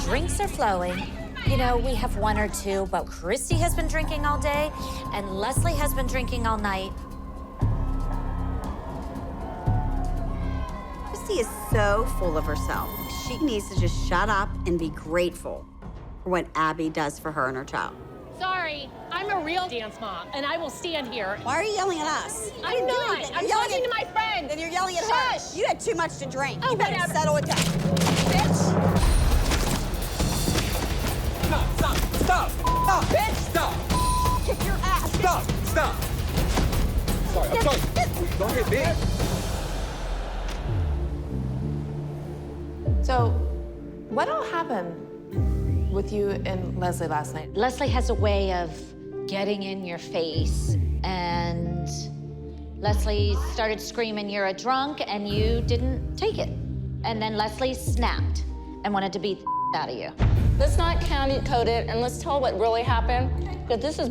drinks are flowing. You know, we have one or two, but Christy has been drinking all day, and Leslie has been drinking all night. Christy is so full of herself. She needs to just shut up and be grateful for what Abby does for her and her child. Sorry, I'm a real dance mom, and I will stand here. Why are you yelling at us? I'm not. I'm talking to my friend. Then you're yelling at Shush. her. You had too much to drink. Oh, You better whatever. settle it down. Bitch! Stop! Stop! Stop! Bitch! Stop! Kick your ass! Stop! Stop! Sorry, I'm sorry. Don't hit me. So, what all happened with you and Leslie last night? Leslie has a way of getting in your face, and Leslie started screaming, "You're a drunk," and you didn't take it. And then Leslie snapped and wanted to beat the out of you. Let's not candy coat it, and let's tell what really happened, because this is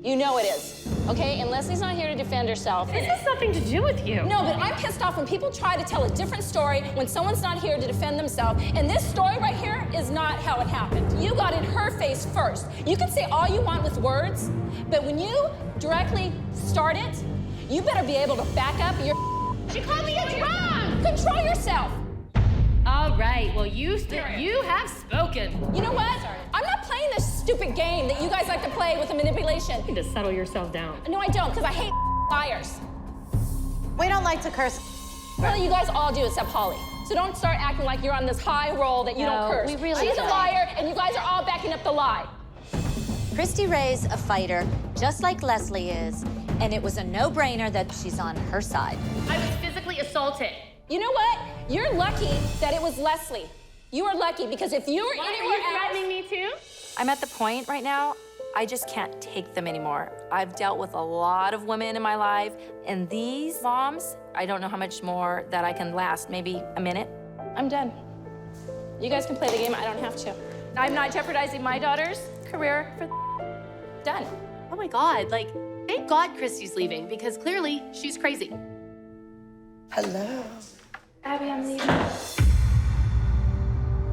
you know it is, okay? And Leslie's not here to defend herself. This has nothing to do with you. No, but I'm pissed off when people try to tell a different story when someone's not here to defend themselves. And this story right here is not how it happened. You got in her face first. You can say all you want with words, but when you directly start it, you better be able to back up your She called me a drunk. control yourself. All right, well, you have spoken. You know what? I'm not playing this stupid game that you guys like to play with the manipulation. You need to settle yourself down. No, I don't, because I hate liars. We don't like to curse. Well, you guys all do except Holly. So don't start acting like you're on this high roll that you No, don't curse. we really She's a don't. liar, and you guys are all backing up the lie. Christy Ray's a fighter, just like Leslie is, and it was a no-brainer that she's on her side. I was physically assaulted. You know what? You're lucky that it was Leslie. You are lucky, because if you were What, are anywhere you else... threatening me too? I'm at the point right now, I just can't take them anymore. I've dealt with a lot of women in my life, and these moms, I don't know how much more that I can last, maybe a minute. I'm done. You guys can play the game. I don't have to. I'm not jeopardizing my daughter's career for done. Oh my God, like, thank God Christy's leaving, because clearly she's crazy. Hello. Abby, I'm leaving.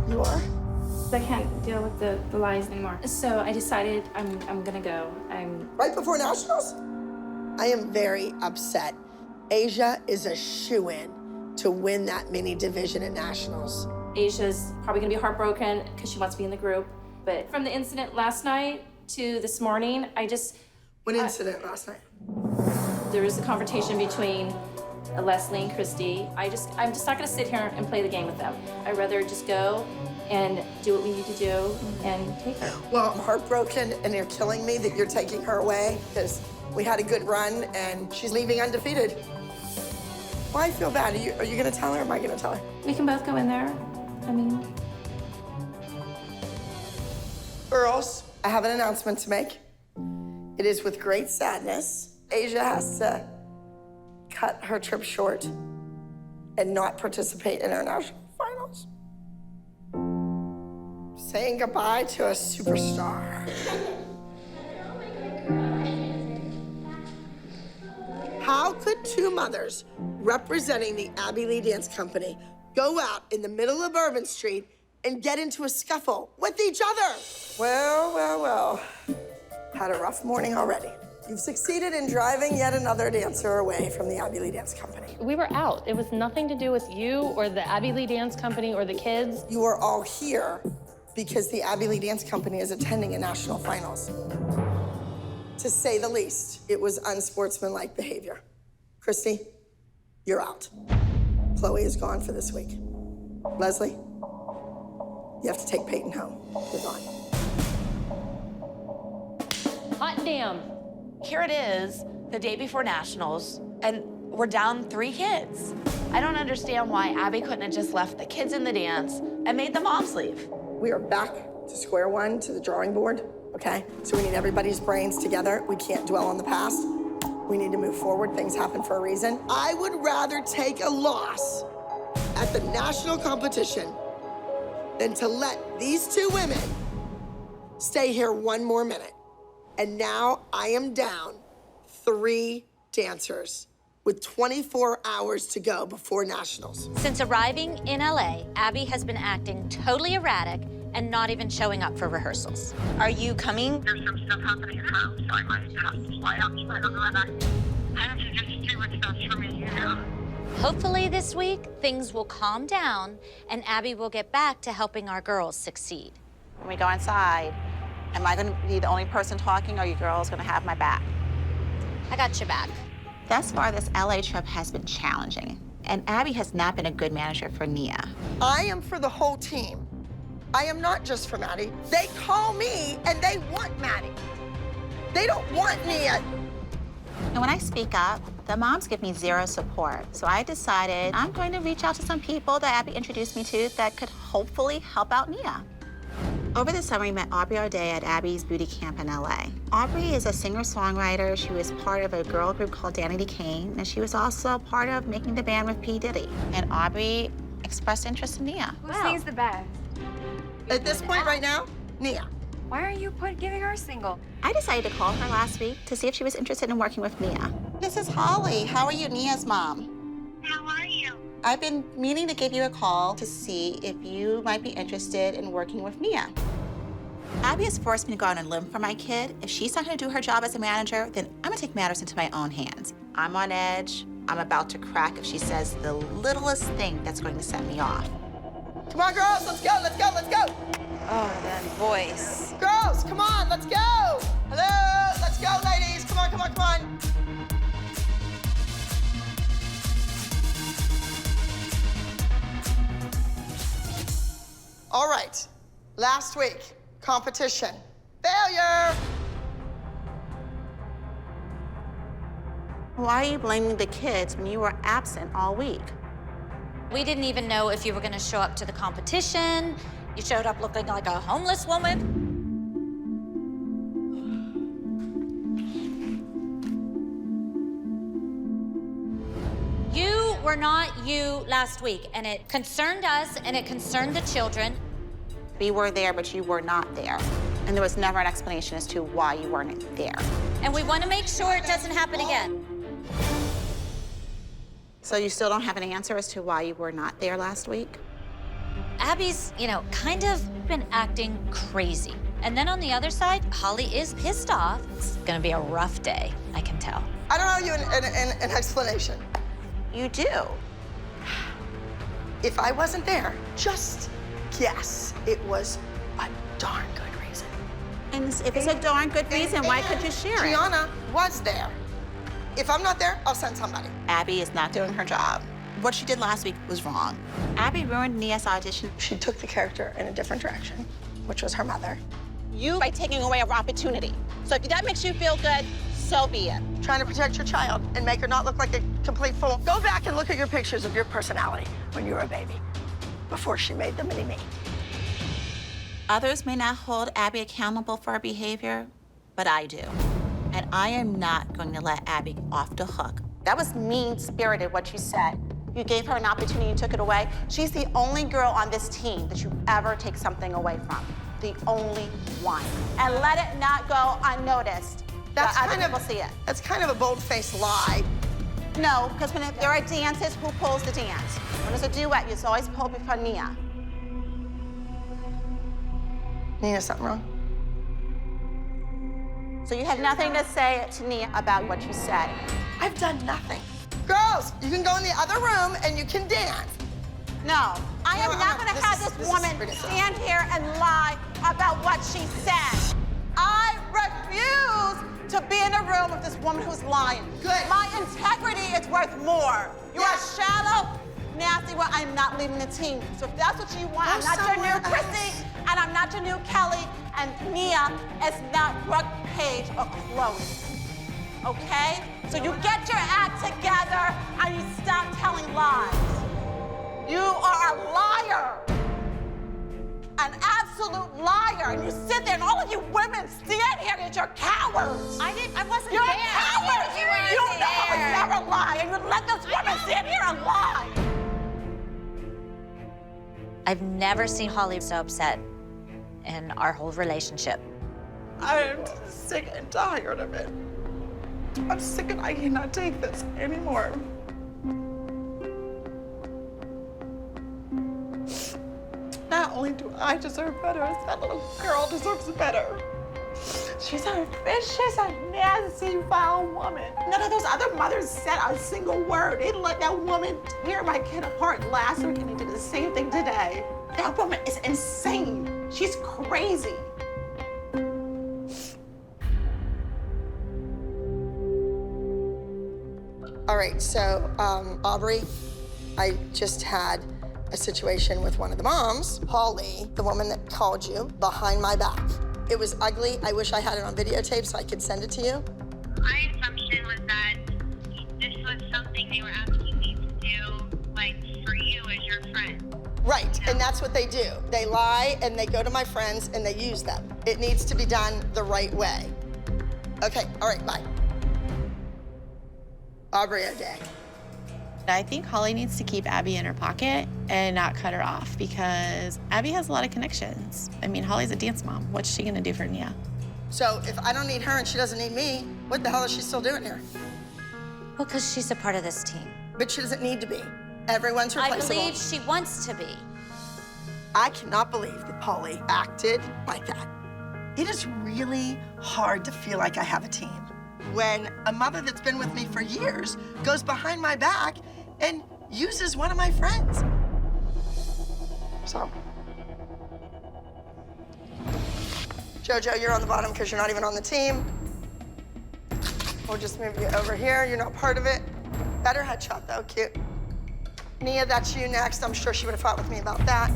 You are? I can't deal with the lies anymore. So I decided I'm gonna go. Right before nationals? I am very upset. Asia is a shoo-in to win that mini division at nationals. Asia's probably gonna be heartbroken because she wants to be in the group. But from the incident last night to this morning, What incident last night? there was a confrontation between Leslie and Christy. I'm just not gonna sit here and play the game with them. I'd rather just go and do what we need to do and take her. Well, I'm heartbroken, and you're killing me that you're taking her away, because we had a good run, and she's leaving undefeated. Why I feel bad? Are you gonna tell her, or am I gonna tell her? We can both go in there. I mean, Girls, I have an announcement to make. It is with great sadness. Asia has to cut her trip short and not participate in our national finals. Saying goodbye to a superstar. How could two mothers representing the Abby Lee Dance Company go out in the middle of Bourbon Street and get into a scuffle with each other? Well. Had a rough morning already. You've succeeded in driving yet another dancer away from the Abby Lee Dance Company. We were out. It was nothing to do with you or the Abby Lee Dance Company or the kids. You are all here because the Abby Lee Dance Company is attending a national finals. To say the least, it was unsportsmanlike behavior. Christy, you're out. Chloe is gone for this week. Leslie, you have to take Peyton home. You're gone. Hot damn. Here it is, the day before nationals, and we're down 3 kids. I don't understand why Abby couldn't have just left the kids in the dance and made the moms leave. We are back to square one, to the drawing board, okay? So we need everybody's brains together. We can't dwell on the past. We need to move forward. Things happen for a reason. I would rather take a loss at the national competition than to let these two women stay here one more minute. And now I am down 3 dancers with 24 hours to go before nationals. Since arriving in LA, Abby has been acting totally erratic and not even showing up for rehearsals. Are you coming? There's some stuff happening at home, so I might have to fly out tonight on the way back. I have to just do what's best for me, you know? Hopefully this week, things will calm down and Abby will get back to helping our girls succeed. When we go inside, am I going to be the only person talking, or are you girls going to have my back? I got your back. Thus far, this LA trip has been challenging, and Abby has not been a good manager for Nia. I am for the whole team. I am not just for Maddie. They call me and they want Maddie. They don't want Nia. And when I speak up, the moms give me zero support. So I decided I'm going to reach out to some people that Abby introduced me to that could hopefully help out Nia. Over the summer, we met Aubrey O'Day at Abby's beauty camp in LA. Aubrey is a singer-songwriter. She was part of a girl group called Danity Kane, and she was also part of making the band with P. Diddy. And Aubrey expressed interest in Nia. Who sings the best? At this point right now, Nia. Why are you giving her a single? I decided to call her last week to see if she was interested in working with Nia. This is Holly. How are you, Nia's mom? How are you? I've been meaning to give you a call to see if you might be interested in working with Nia. Abby has forced me to go out on a limb for my kid. If she's not going to do her job as a manager, then I'm going to take matters into my own hands. I'm on edge. I'm about to crack if she says the littlest thing that's going to set me off. Come on, girls, let's go, let's go, let's go. Oh, that voice. Girls, come on, let's go. Hello, let's go, ladies. Come on, come on, come on. All right, last week, competition. Failure. Why are you blaming the kids when you were absent all week? We didn't even know if you were gonna show up to the competition. You showed up looking like a homeless woman. You were not you last week, and it concerned us, and it concerned the children. We were there, but you were not there. And there was never an explanation as to why you weren't there. And we want to make sure it doesn't happen again. So you still don't have an answer as to why you were not there last week? Abby's, kind of been acting crazy. And then on the other side, Holly is pissed off. It's gonna be a rough day, I can tell. I don't owe you an explanation. You do. If I wasn't there, just guess it was a darn good reason. And if it's a darn good reason, why could you share it? Gianna was there. If I'm not there, I'll send somebody. Abby is not doing her job. What she did last week was wrong. Abby ruined Nia's audition. She took the character in a different direction, which was her mother. You by taking away our opportunity. So if that makes you feel good, so be it. Trying to protect your child and make her not look like a complete fool. Go back and look at your pictures of your personality when you were a baby, before she made the mini-me. Others may not hold Abby accountable for her behavior, but I do. And I am not going to let Abby off the hook. That was mean-spirited, what you said. You gave her an opportunity, you took it away. She's the only girl on this team that you ever take something away from. The only one. And let it not go unnoticed. That's other kind of, people see it. That's kind of a bold-faced lie. No, because when there are dances, who pulls the dance? When there's a duet, it's always pulled before Nia. Nia, something wrong? So you had nothing to say to Nia about what you said. I've done nothing. Girls, you can go in the other room and you can dance. No, I am not going to have this woman stand here and lie about what she said. I refuse to be in a room with this woman who's lying. Good. My integrity is worth more. You are shallow, nasty, well, I'm not leaving the team. So if that's what you want, I'm not your new Chrissy, and I'm not your new Kelly, and Nia is not Brooke, Paige, or Chloe. Okay? So you get your act together and you stop telling lies. You are a liar. An absolute liar. And you sit there and all of you women stand here and you're cowards. I wasn't You're there. cowards. You know I would never lie. And you let this woman stand here and lie. I've never seen Holly so upset in our whole relationship. I'm sick and tired of it. I'm sick and I cannot take this anymore. Not not only do I deserve better, that little girl deserves better. She's a vicious, a nasty, vile woman. None of those other mothers said a single word. They let that woman tear my kid apart last week, and they did the same thing today. That woman is insane. She's crazy. All right, so Aubrey, I just had a situation with one of the moms, Holly, the woman that called you, behind my back. It was ugly. I wish I had it on videotape so I could send it to you. My assumption was that this was something they were asking me to do, like, for you as your friend. Right, and that's what they do. They lie and they go to my friends and they use them. It needs to be done the right way. Okay, all right, bye. Aubrey O'Day. I think Holly needs to keep Abby in her pocket and not cut her off because Abby has a lot of connections. I mean, Holly's a dance mom. What's she gonna do for Nia? So if I don't need her and she doesn't need me, what the hell is she still doing here? Well, because she's a part of this team. But she doesn't need to be. Everyone's replaceable. I believe she wants to be. I cannot believe that Polly acted like that. It is really hard to feel like I have a team when a mother that's been with me for years goes behind my back and uses one of my friends. So, JoJo, you're on the bottom because you're not even on the team. We'll just move you over here. You're not part of it. Better headshot, though. Cute. Nia, that's you next. I'm sure she would have fought with me about that.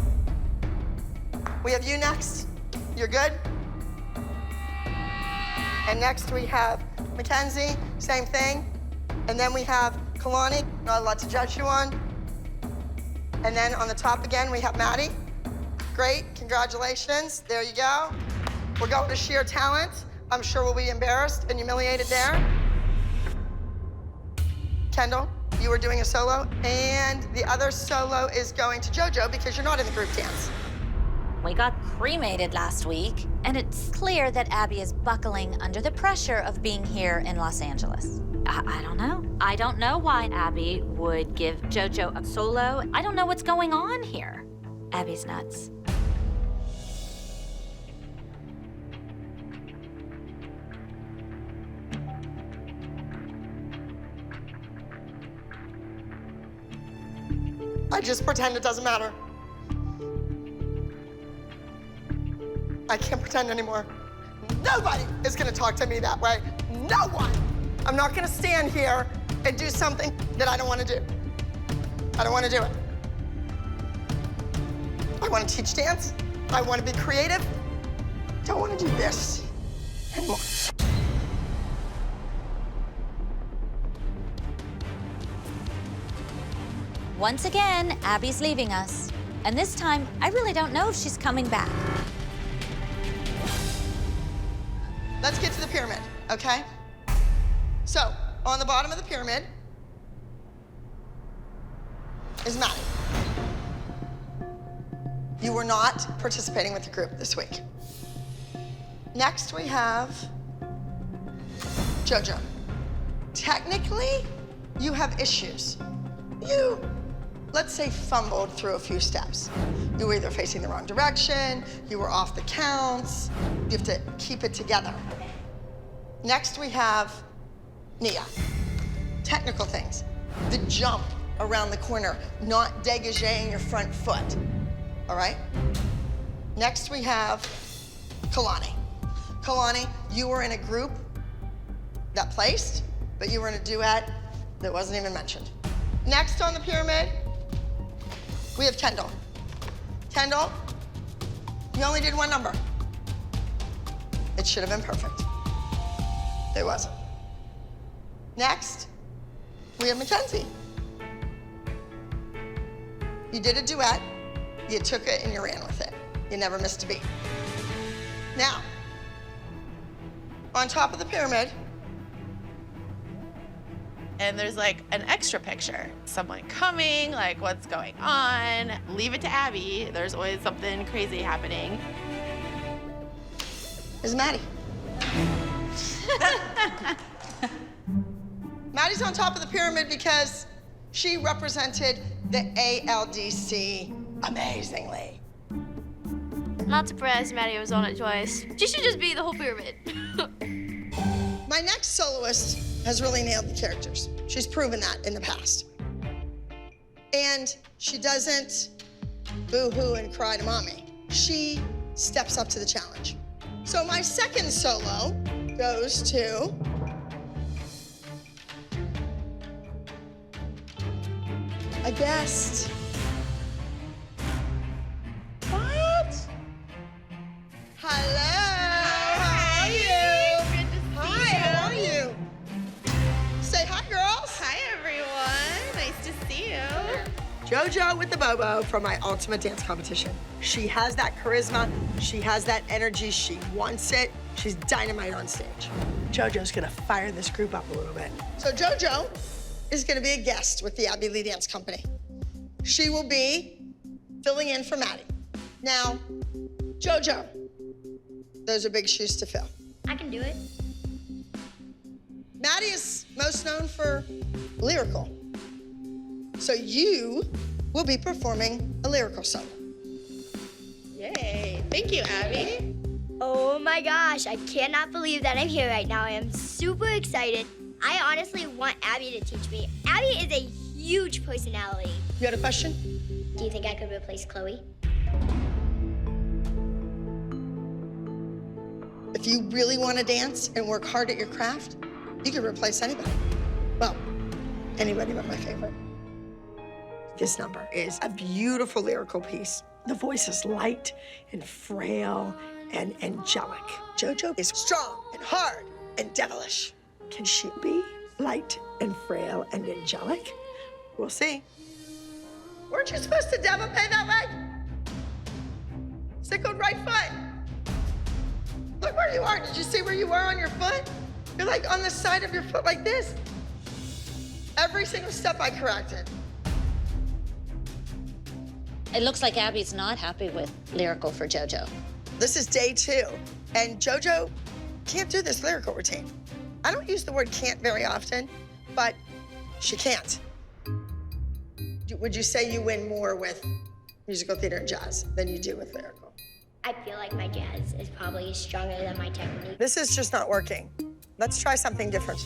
We have you next. You're good? And next we have Mackenzie, same thing. And then we have Kalani, not a lot to judge you on. And then on the top again, we have Maddie. Great, congratulations, there you go. We're going to sheer talent. I'm sure we'll be embarrassed and humiliated there. Kendall, you were doing a solo, and the other solo is going to JoJo because you're not in the group dance. We got cremated last week, and it's clear that Abby is buckling under the pressure of being here in Los Angeles. I don't know. I don't know why Abby would give JoJo a solo. I don't know what's going on here. Abby's nuts. I just pretend it doesn't matter. I can't pretend anymore. Nobody is gonna talk to me that way. No one. I'm not gonna stand here and do something that I don't wanna do. I don't wanna do it. I wanna teach dance. I wanna be creative. Don't wanna do this anymore. Once again, Abby's leaving us. And this time, I really don't know if she's coming back. Let's get to the pyramid, okay? So, on the bottom of the pyramid is Maddie. You were not participating with the group this week. Next, we have JoJo. Technically, you have issues. You, let's say, fumbled through a few steps. You were either facing the wrong direction, you were off the counts. You have to keep it together. Next, we have Nia. Technical things. The jump around the corner, not dégaging your front foot, all right? Next, we have Kalani. Kalani, you were in a group that placed, but you were in a duet that wasn't even mentioned. Next on the pyramid, we have Kendall. Kendall, you only did one number. It should have been perfect. It wasn't. Next, we have Mackenzie. You did a duet, you took it and you ran with it. You never missed a beat. Now, on top of the pyramid, And there's like an extra picture. Someone coming, like what's going on? Leave it to Abby. There's always something crazy happening. is Maddie. Maddie's on top of the pyramid because she represented the ALDC amazingly. Not surprised Maddie was on it twice. She should just be the whole pyramid. My next soloist has really nailed the characters. She's proven that in the past. And she doesn't boo-hoo and cry to mommy. She steps up to the challenge. So my second solo goes to a guest. What? Hello. How are you? Good to see Hi, how are you? Say hi, girls. Hi, everyone. Nice to see you. JoJo with the Bobo from my ultimate dance competition. She has that charisma. She has that energy. She wants it. She's dynamite on stage. JoJo's gonna fire this group up a little bit. So JoJo is gonna be a guest with the Abby Lee Dance Company. She will be filling in for Maddie. Now, JoJo, those are big shoes to fill. I can do it. Maddie is most known for lyrical. So you will be performing a lyrical solo. Yay. Thank you, Abby. Oh my gosh, I cannot believe that I'm here right now. I am super excited. I honestly want Abby to teach me. Abby is a huge personality. You had a question? Do you think I could replace Chloe? If you really want to dance and work hard at your craft, you can replace anybody. Well, anybody but my favorite. This number is a beautiful lyrical piece. The voice is light and frail and angelic. JoJo is strong and hard and devilish. Can she be light and frail and angelic? We'll see. Weren't you supposed to devil pay that leg? Sickled right foot. Look where you are. Did you see where you were on your foot? You're like on the side of your foot like this. Every single step I corrected. It looks like Abby's not happy with lyrical for JoJo. This is day 2, and JoJo can't do this lyrical routine. I don't use the word can't very often, but she can't. Would you say you win more with musical theater and jazz than you do with lyrical? I feel like my jazz is probably stronger than my technique. This is just not working. Let's try something different.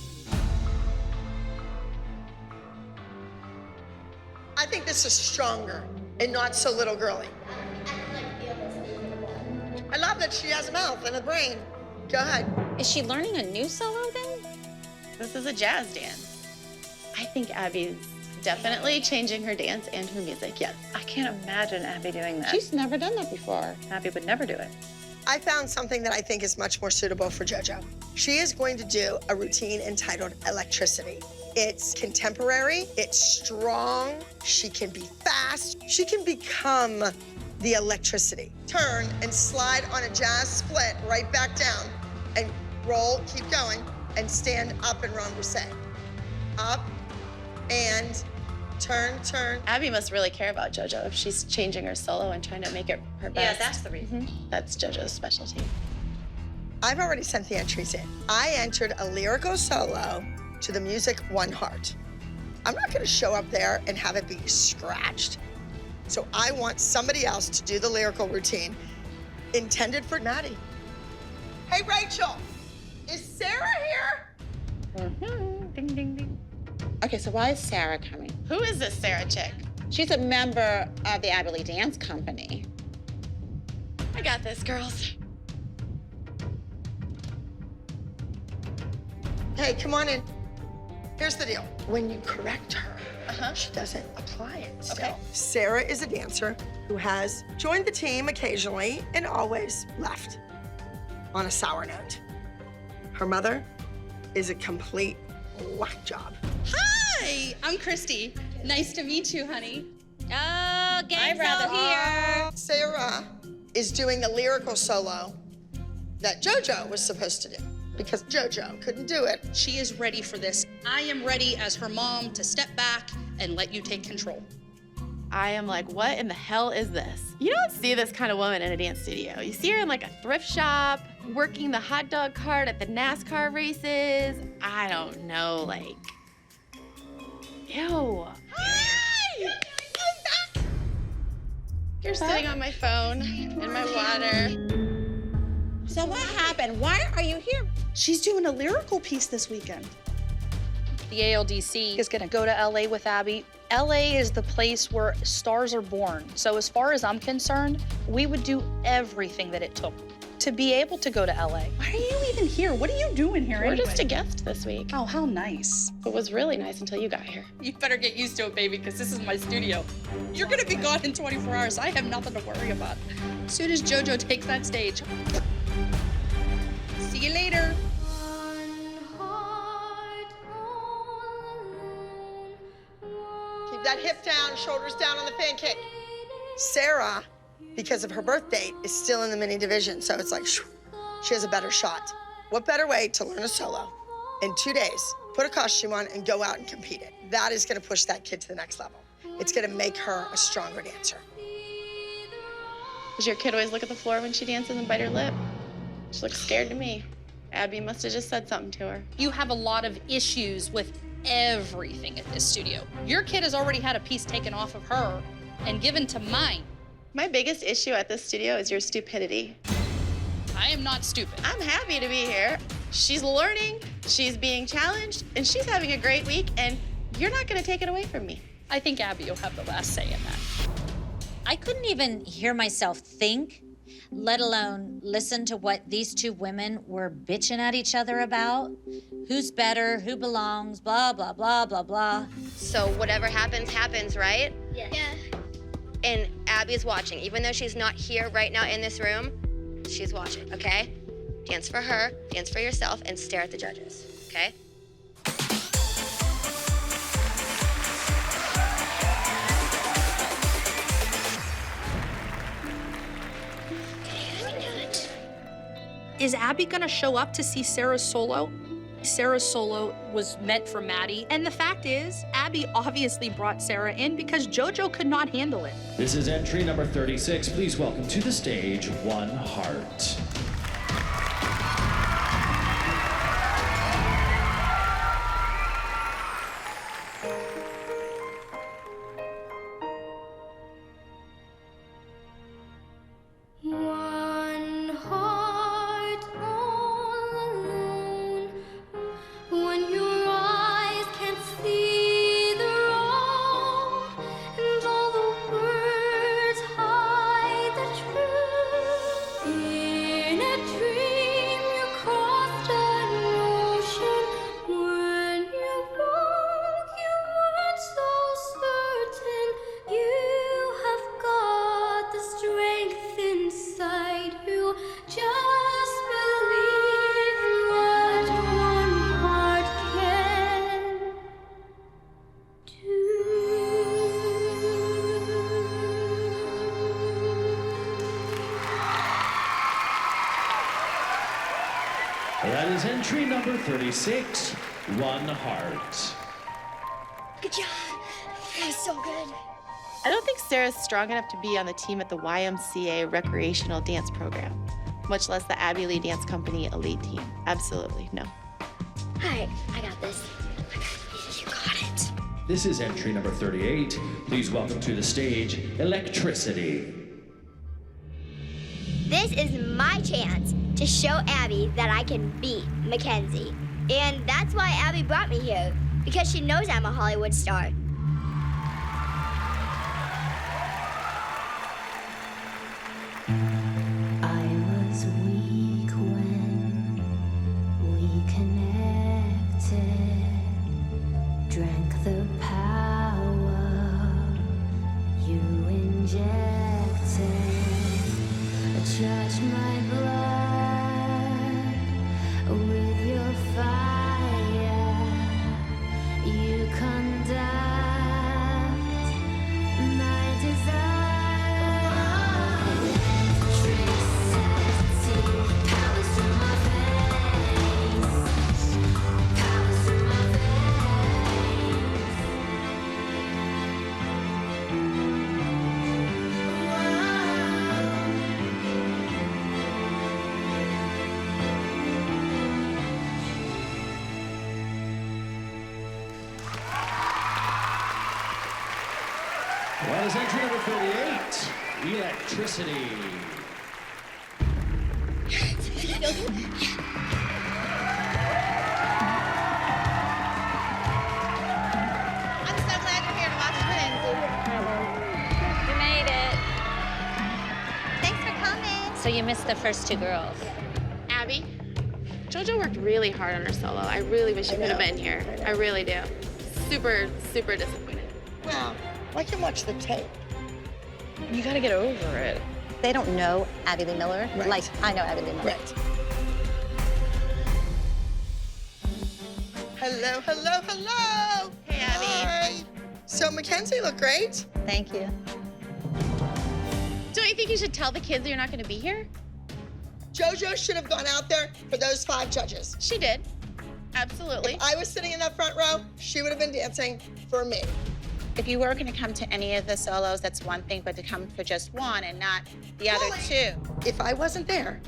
I think this is stronger and not so little girly. I love that she has a mouth and a brain. Go ahead. Is she learning a new solo then? This is a jazz dance. I think Abby's definitely changing her dance and her music, yes. I can't imagine Abby doing that. She's never done that before. Abby would never do it. I found something that I think is much more suitable for JoJo. She is going to do a routine entitled Electricity. It's contemporary, it's strong, she can be fast, she can become the electricity. Turn and slide on a jazz split right back down and roll, keep going, and stand up and renversé. Up and turn, turn. Abby must really care about JoJo if she's changing her solo and trying to make it her best. Yeah, that's the reason. That's JoJo's specialty. I've already sent the entries in. I entered a lyrical solo to the music One Heart. I'm not gonna show up there and have it be scratched. So I want somebody else to do the lyrical routine intended for Maddie. Hey, Rachel, is Sarah here? Ding, ding, ding. Okay, so why is Sarah coming? Who is this Sarah chick? She's a member of the Abby Lee Dance Company. I got this, girls. Hey, come on in. Here's the deal. When you correct her, she doesn't apply it still. Okay. Sarah is a dancer who has joined the team occasionally and always left on a sour note. Her mother is a complete whack job. Hi, I'm Christy. Nice to meet you, honey. Oh, gang's all here. Sarah is doing the lyrical solo that JoJo was supposed to do because JoJo couldn't do it. She is ready for this. I am ready as her mom to step back and let you take control. I am like, what in the hell is this? You don't see this kind of woman in a dance studio. You see her in like a thrift shop, working the hot dog cart at the NASCAR races. I don't know, like, ew. Hi! You're sitting on my phone and my water. So what happened? Why are you here? She's doing a lyrical piece this weekend. The ALDC is gonna go to LA with Abby. LA is the place where stars are born. So as far as I'm concerned, we would do everything that it took to be able to go to LA. Why are you even here? What are you doing here We're anyway? just a guest this week. Oh, how nice. It was really nice until you got here. You better get used to it, baby, because this is my studio. You're gonna be gone in 24 hours. I have nothing to worry about. As soon as JoJo takes that stage. See you later. Keep that hip down, shoulders down on the pancake. Sarah, because of her birth date, is still in the mini division, so it's like, shoo, she has a better shot. What better way to learn a solo in 2 days, put a costume on, and go out and compete it? That is gonna push that kid to the next level. It's gonna make her a stronger dancer. Does your kid always look at the floor when she dances and bite her lip? She looks scared to me. Abby must have just said something to her. You have a lot of issues with everything at this studio. Your kid has already had a piece taken off of her and given to mine. My biggest issue at this studio is your stupidity. I am not stupid. I'm happy to be here. She's learning, she's being challenged, and she's having a great week, and you're not gonna take it away from me. I think Abby will have the last say in that. I couldn't even hear myself think, let alone listen to what these two women were bitching at each other about. Who's better, who belongs, blah, blah, blah, blah, blah. So whatever happens, happens, right? Yeah. And Abby's watching. Even though she's not here right now in this room, she's watching, okay? Dance for her, dance for yourself, and stare at the judges, okay? Is Abby gonna show up to see Sarah's solo? Sarah's solo was meant for Maddie. And the fact is, Abby obviously brought Sarah in because JoJo could not handle it. This is entry number 36. Please welcome to the stage, One Heart. One heart all alone. When your eyes can't see the road, and all the words hide the truth. In a dream you crossed an ocean. When you woke, you weren't so certain. You have got the strength inside you. Just believe what one heart can That is entry number 36, One Heart. Good job. That was so good. I don't think Sarah's strong enough to be on the team at the YMCA recreational dance program, much less the Abby Lee Dance Company elite team. Absolutely, no. All right, I got this. You got it. This is entry number 38. Please welcome to the stage, Electricity. This is my chance to show Abby that I can beat Mackenzie. And that's why Abby brought me here, because she knows I'm a Hollywood star. I was weak when we connected, drank the power you injected, judge my blood with your fire, you conduct my desire. That is entry number 38, Electricity. I'm so glad you're here to watch Twins. You made it. Thanks for coming. So you missed the first two girls. Abby, JoJo worked really hard on her solo. I really wish she could have been here. I really do. Super, super disappointed. Well, I can watch the tape. You gotta get over it. They don't know Abby Lee Miller Right. like I know Abby Lee Miller. Right. Hello, hello, hello. Hey, Abby. Hi. So Mackenzie looked great. Thank you. Don't you think you should tell the kids that you're not going to be here? JoJo should have gone out there for those 5 judges. She did. Absolutely. If I was sitting in that front row, she would have been dancing for me. If you were going to come to any of the solos, that's one thing, but to come for just one and not the other two. If I wasn't there,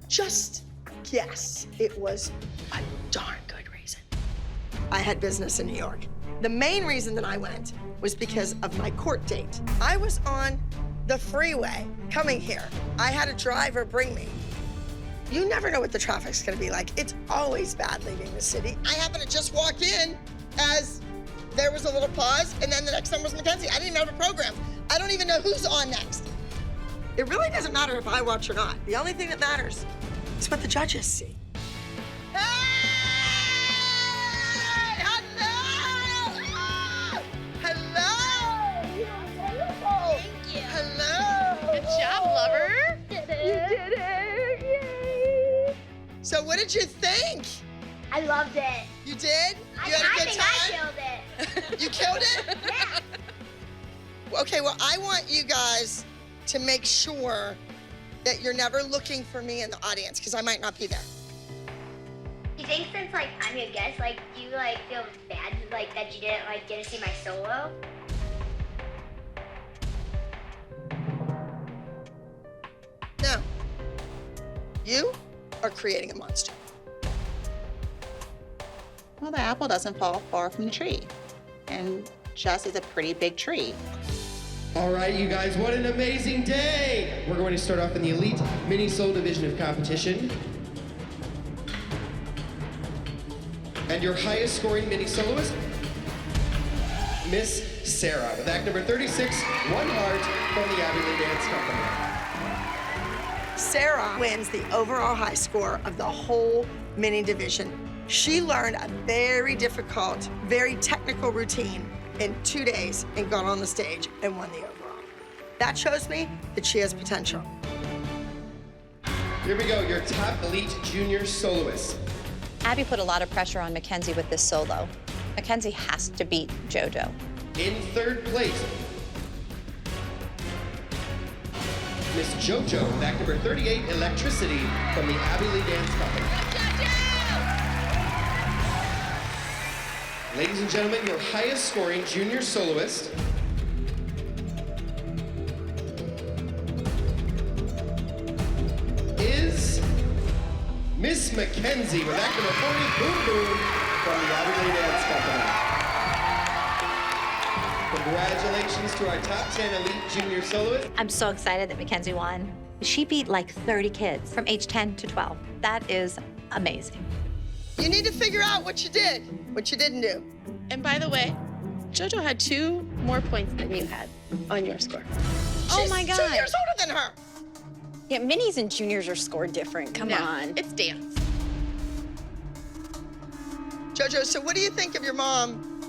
just guess it was a darn good reason. I had business in New York. The main reason that I went was because of my court date. I was on the freeway coming here. I had a driver bring me. You never know what the traffic's gonna be like. It's always bad leaving the city. I happened to just walk in as there was a little pause, and then the next one was Mackenzie. I didn't even have a program. I don't even know who's on next. It really doesn't matter if I watch or not. The only thing that matters is what the judges see. Hey! Hello! Ah! Hello! You're wonderful. Thank you. Hello! Good job, lover. You did it. Yay. So what did you think? I loved it. You did? I You had a good think time? I killed it. You killed it? Yeah. Okay, well, I want you guys to make sure that you're never looking for me in the audience, because I might not be there. Do you think since like I'm your guest, like do you like feel bad like that you didn't like get to see my solo? No. You are creating a monster. Well, the apple doesn't fall far from the tree. And Jess is a pretty big tree. All right, you guys, what an amazing day! We're going to start off in the Elite Mini Solo Division of competition. And your highest scoring mini soloist, Miss Sarah, with act number 36, One Heart, from the Abby Lee Dance Company. Sarah wins the overall high score of the whole mini division. She learned a very difficult, very technical routine in 2 days and got on the stage and won the overall. That shows me that she has potential. Here we go, your top Elite Junior soloist. Abby put a lot of pressure on Mackenzie with this solo. Mackenzie has to beat JoJo. In third place, Miss JoJo, with act number 38, Electricity, from the Abby Lee Dance Company. Ladies and gentlemen, your highest scoring junior soloist is Miss Mackenzie, with act number 40, Boom Boom, from the Abby Lee Dance Company. Congratulations to our top 10 Elite Junior soloists. I'm so excited that Mackenzie won. She beat like 30 kids from age 10 to 12. That is amazing. You need to figure out what you did, what you didn't do. And by the way, JoJo had 2 more points than you had on your score. Oh my God. 2 years older than her. Yeah, minis and juniors are scored different. Come on. It's dance. JoJo, so what do you think of your mom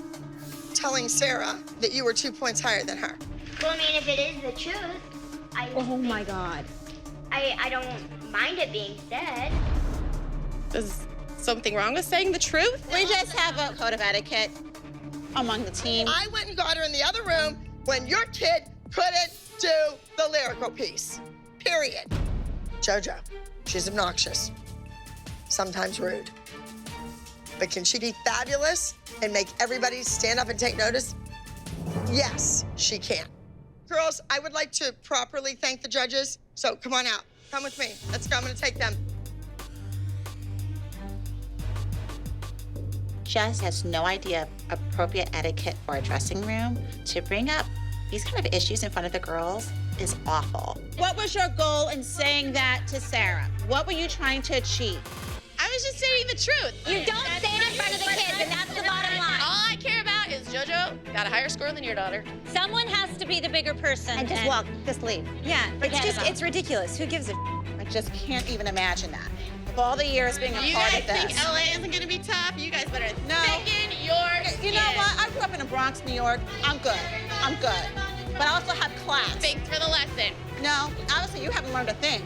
telling Sarah that you were 2 points higher than her? Well, I mean, if it is the truth, Oh my God. I don't mind it being said. Is something wrong with saying the truth? We just have a code of etiquette among the team. I went and got her in the other room when your kid couldn't do the lyrical piece. Period. JoJo, she's obnoxious, sometimes rude. But can she be fabulous and make everybody stand up and take notice? Yes, she can. Girls, I would like to properly thank the judges, so come on out. Come with me. Let's go. I'm going to take them. Jess has no idea of appropriate etiquette for a dressing room to bring up these kind of issues in front of the girls is awful. What was your goal in saying that to Sarah? What were you trying to achieve? I was just stating the truth. You don't say it in front of the kids, and that's the bottom line. All I care about is JoJo got a higher score than your daughter. Someone has to be the bigger person. And just walk, just leave. Yeah, it's ridiculous. Who gives a I just can't even imagine that. Of all the years being a You part guys of this. think LA isn't gonna be tough? You guys better No. thicken your skin. You know what? I grew up in the Bronx, New York. I'm good. I'm good. But I also have class. Thanks for the lesson. No, obviously you haven't learned a thing.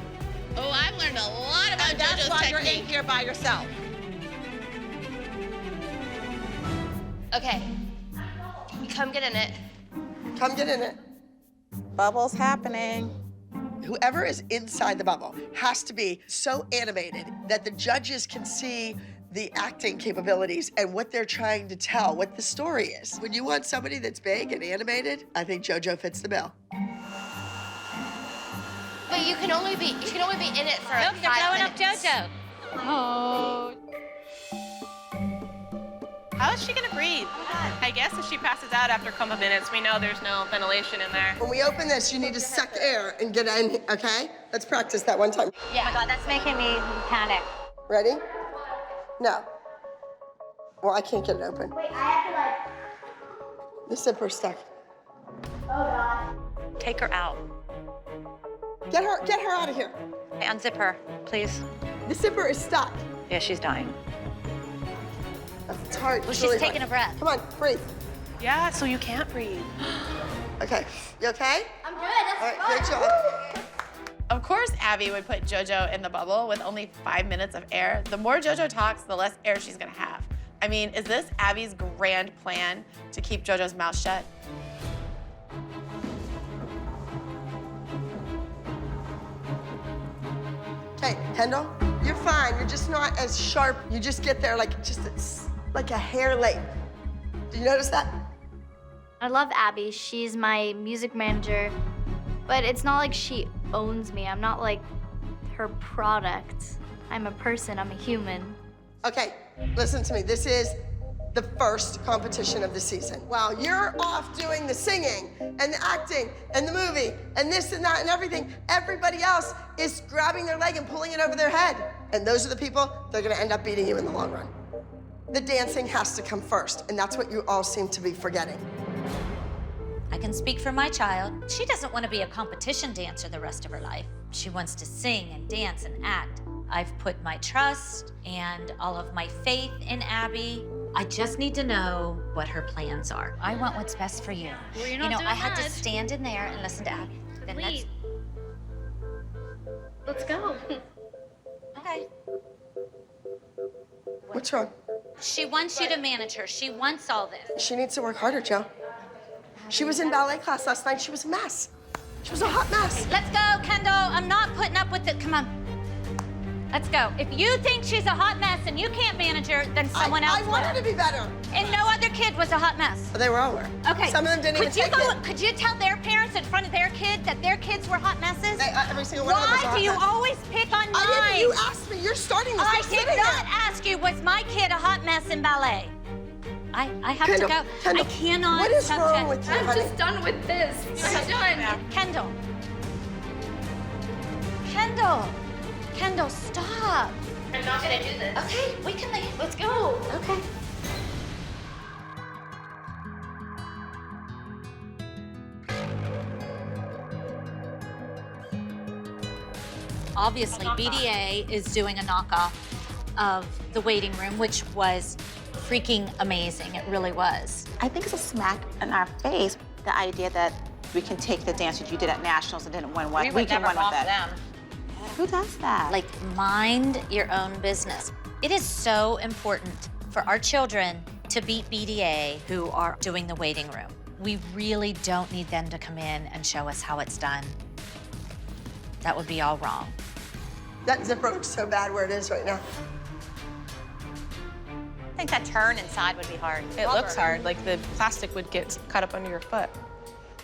Oh, I've learned a lot about And that's JoJo's why you're technique. in here by yourself. Okay. Come get in it. Come get in it. Bubble's happening. Whoever is inside the bubble has to be so animated that the judges can see the acting capabilities and what they're trying to tell, what the story is. When you want somebody that's big and animated, I think JoJo fits the bill. But you can only be in it for Look, they're 5 blowing up minutes. JoJo. Oh. How is she gonna breathe? I guess if she passes out after a couple minutes, we know there's no ventilation in there. When we open this, you need to suck air and get in, okay? Let's practice that one time. Yeah. Oh my God, that's making me panic. Ready? No. Well, I can't get it open. Wait, I have to The zipper's stuck. oh God. Take her out. Get her out of here. Hey, unzip her, please. The zipper is stuck. Yeah, she's dying. It's hard. Well, It's she's really taking hard. a breath. Come on, breathe. Yeah, so you can't breathe. Okay, you okay? I'm good. That's All right, great job. Of course, Abby would put JoJo in the bubble with only 5 minutes of air. The more JoJo talks, the less air she's gonna have. I mean, is this Abby's grand plan to keep JoJo's mouth shut? Okay, Kendall, you're fine. You're just not as sharp. You just get there like like a hair late. Did you notice that? I love Abby. She's my music manager, but it's not like she owns me. I'm not like her product. I'm a person. I'm a human. Okay, listen to me. This is the first competition of the season. While you're off doing the singing and the acting and the movie and this and that and everything, everybody else is grabbing their leg and pulling it over their head. And those are the people that are gonna end up beating you in the long run. The dancing has to come first, and that's what you all seem to be forgetting. I can speak for my child. She doesn't want to be a competition dancer the rest of her life. She wants to sing and dance and act. I've put my trust and all of my faith in Abby. I just need to know what her plans are. I want what's best for you. Well, you're You not know, doing I had to much. stand in there and listen to Abby. Then Wait. Let's go. Okay. What's wrong? She wants you to manage her. She wants all this. She needs to work harder, Joe. She was in ballet class last night. She was a mess. She was a hot mess. Let's go, Kendall. I'm not putting up with it. Come on. Let's go. If you think she's a hot mess and you can't manage her, then someone else I want her will. to be better. And no other kid was a hot mess. They were all were. Okay. Some of them didn't even take it. Could you tell their parents in front of their kid that their kids were hot messes? Every single one of them was a Why hot do you mess. always pick on mine? I didn't. You asked me. You're starting this. I I'm did sitting not there. ask you, was my kid a hot mess in ballet? I have Kendall, to go. Kendall, I cannot. what is touch wrong it. with you, honey? done with this. I'm done. Kendall. Kendall. Kendall, stop. I'm not gonna do this. Okay, we can leave. Let's go. Okay. Obviously, BDA is doing a knockoff of The Waiting Room, which was freaking amazing. It really was. I think it's a smack in our face, the idea that we can take the dance that you did at Nationals and didn't win one. We can win with that. Who does that? Like, mind your own business. It is so important for our children to beat BDA who are doing The Waiting Room. We really don't need them to come in and show us how it's done. That would be all wrong. That zipper looks so bad where it is right now. I think that turn inside would be hard. It looks hard, like the plastic would get cut up under your foot.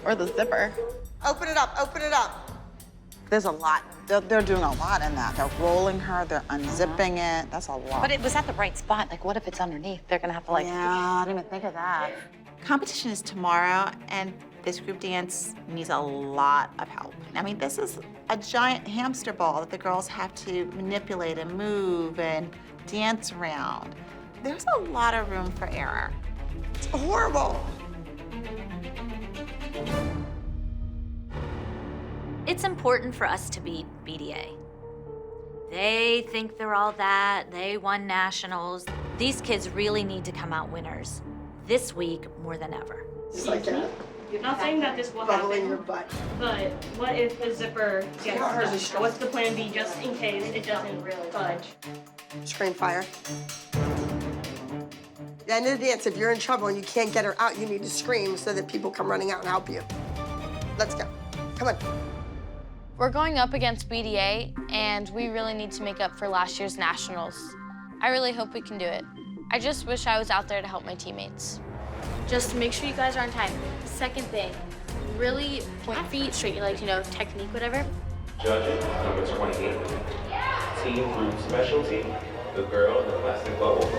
Or the zipper. Open it up. Open it up. There's a lot. They're doing a lot in that. They're rolling her, they're unzipping it. That's a lot. But it was at the right spot. Like, what if it's underneath? They're gonna have to, like... Yeah, I didn't even think of that. Competition is tomorrow, and This group dance needs a lot of help. I mean, this is a giant hamster ball that the girls have to manipulate and move and dance around. There's a lot of room for error. It's horrible. It's important for us to beat BDA. They think they're all that. They won nationals. These kids really need to come out winners this week more than ever. It's like that. Not saying that this will Bubble in happen, your butt. but what if the zipper gets Ours is stuck? What's the plan B just in case it doesn't really budge? Screen fire. At the end of the dance, if you're in trouble and you can't get her out, you need to scream so that people come running out and help you. Let's go. Come on. We're going up against BDA, and we really need to make up for last year's nationals. I really hope we can do it. I just wish I was out there to help my teammates. Just make sure you guys are on time. Second thing, really point feet straight, like, technique, whatever. Judges, number 28. Team group specialty, the girl in the plastic bubble.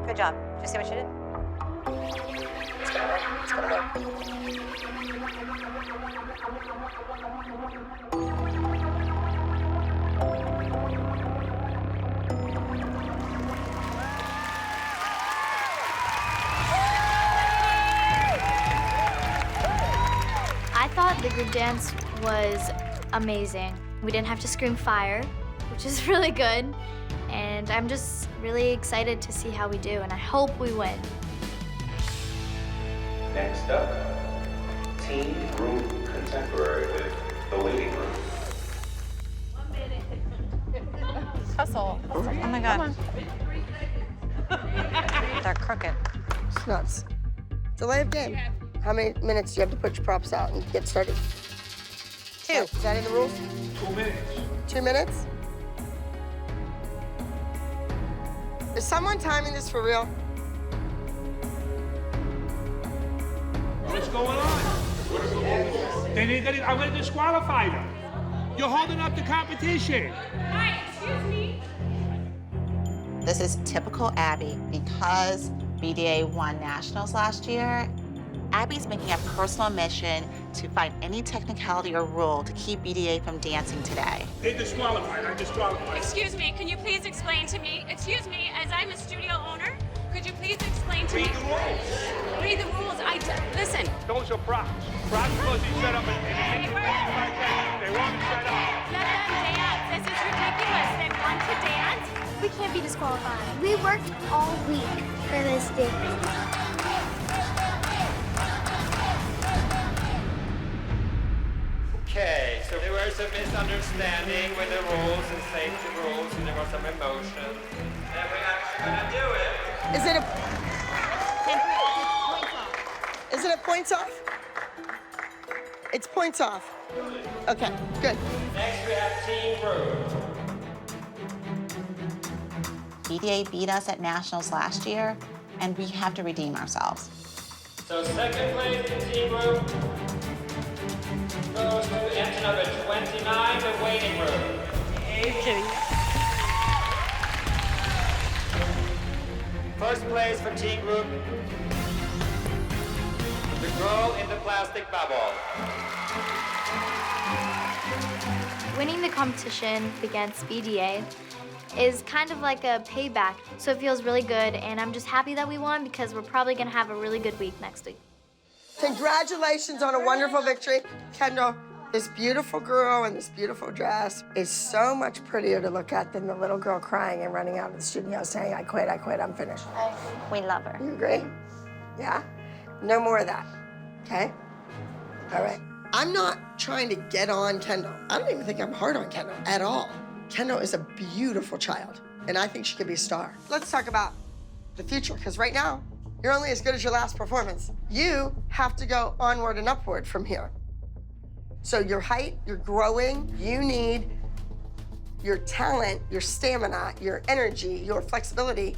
Good job. Did you see what you did? It's gonna I thought the group dance was amazing. We didn't have to scream fire, which is really good. And I'm just really excited to see how we do, and I hope we win. Next up, team group contemporary with the waiting room. Hustle. Oh my God. They're crooked. It's nuts. Delay of game. How many minutes do you have to put your props out and get started? 2. Is that in the rules? 2 minutes. 2 minutes? Is someone timing this for real? What's going on? I'm going to disqualify them. You're holding up the competition. Hi, excuse me. This is typical Abby. Because BDA won nationals last year, Abby's making a personal mission to find any technicality or rule to keep BDA from dancing today. They're disqualified. I'm disqualified. Excuse me, can you please explain to me? Excuse me, as I'm a studio owner, could you please explain to me? Read the rules. Read the rules. Listen. Those are props. Props supposed to be set up in a situation like that. They want to set up. Let them dance. This is ridiculous. They want to dance. We can't be disqualified. We worked all week for this dance. Okay, so there was a misunderstanding with the rules and safety rules, and there was some emotion. And we're actually gonna do it. Is it a points off? It's points off. Okay, good. Next we have team group. BDA beat us at Nationals last year, and we have to redeem ourselves. So second place in team group goes to entry number 29, the waiting room. First place for team group, the girl in the plastic bubble. Winning the competition against BDA is kind of like a payback, so it feels really good, and I'm just happy that we won because we're probably gonna have a really good week next week. Congratulations on a wonderful victory. Kendall, this beautiful girl in this beautiful dress is so much prettier to look at than the little girl crying and running out of the studio saying, I quit, I'm finished. We love her. You agree? Yeah? No more of that, okay? All right. I'm not trying to get on Kendall. I don't even think I'm hard on Kendall at all. Kendall is a beautiful child, and I think she could be a star. Let's talk about the future, because right now, you're only as good as your last performance. You have to go onward and upward from here. So your height, you're growing, you need your talent, your stamina, your energy, your flexibility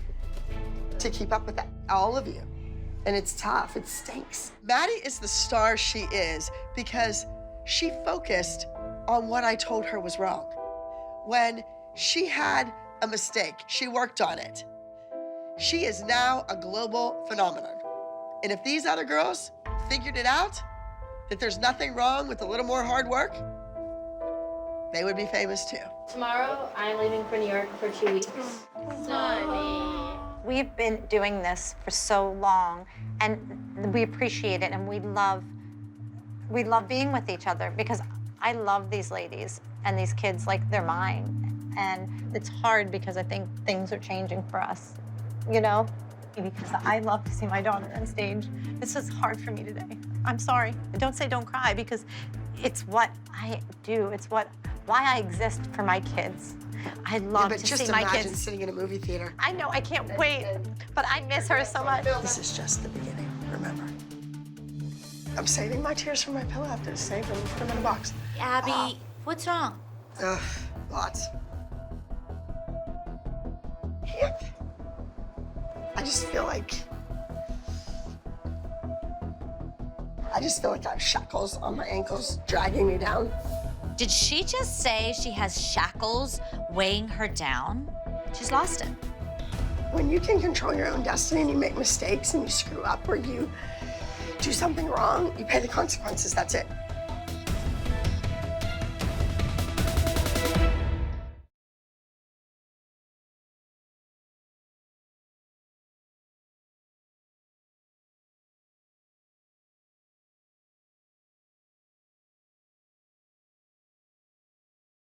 to keep up with that, all of you. And it's tough, it stinks. Maddie is the star she is because she focused on what I told her was wrong. When she had a mistake, she worked on it. She is now a global phenomenon. And if these other girls figured it out, that there's nothing wrong with a little more hard work, they would be famous too. Tomorrow, I'm leaving for New York for 2 weeks. Sonny. We've been doing this for so long, and we appreciate it, and we love being with each other because I love these ladies and these kids like they're mine. And it's hard because I think things are changing for us, you know? Because I love to see my daughter on stage. This is hard for me today. I'm sorry. Don't say don't cry because it's what I do. It's why I exist for my kids. I love to see my kids. But just imagine sitting in a movie theater. I know, I can't wait, but I miss her so much. This is just the beginning, remember. I'm saving my tears for my pillow. I have to save them, put them in a box. Abby, what's wrong? Lots. I just feel like I have shackles on my ankles dragging me down. Did she just say she has shackles weighing her down? She's lost it. When you can control your own destiny and you make mistakes and you screw up or you do something wrong, you pay the consequences, that's it.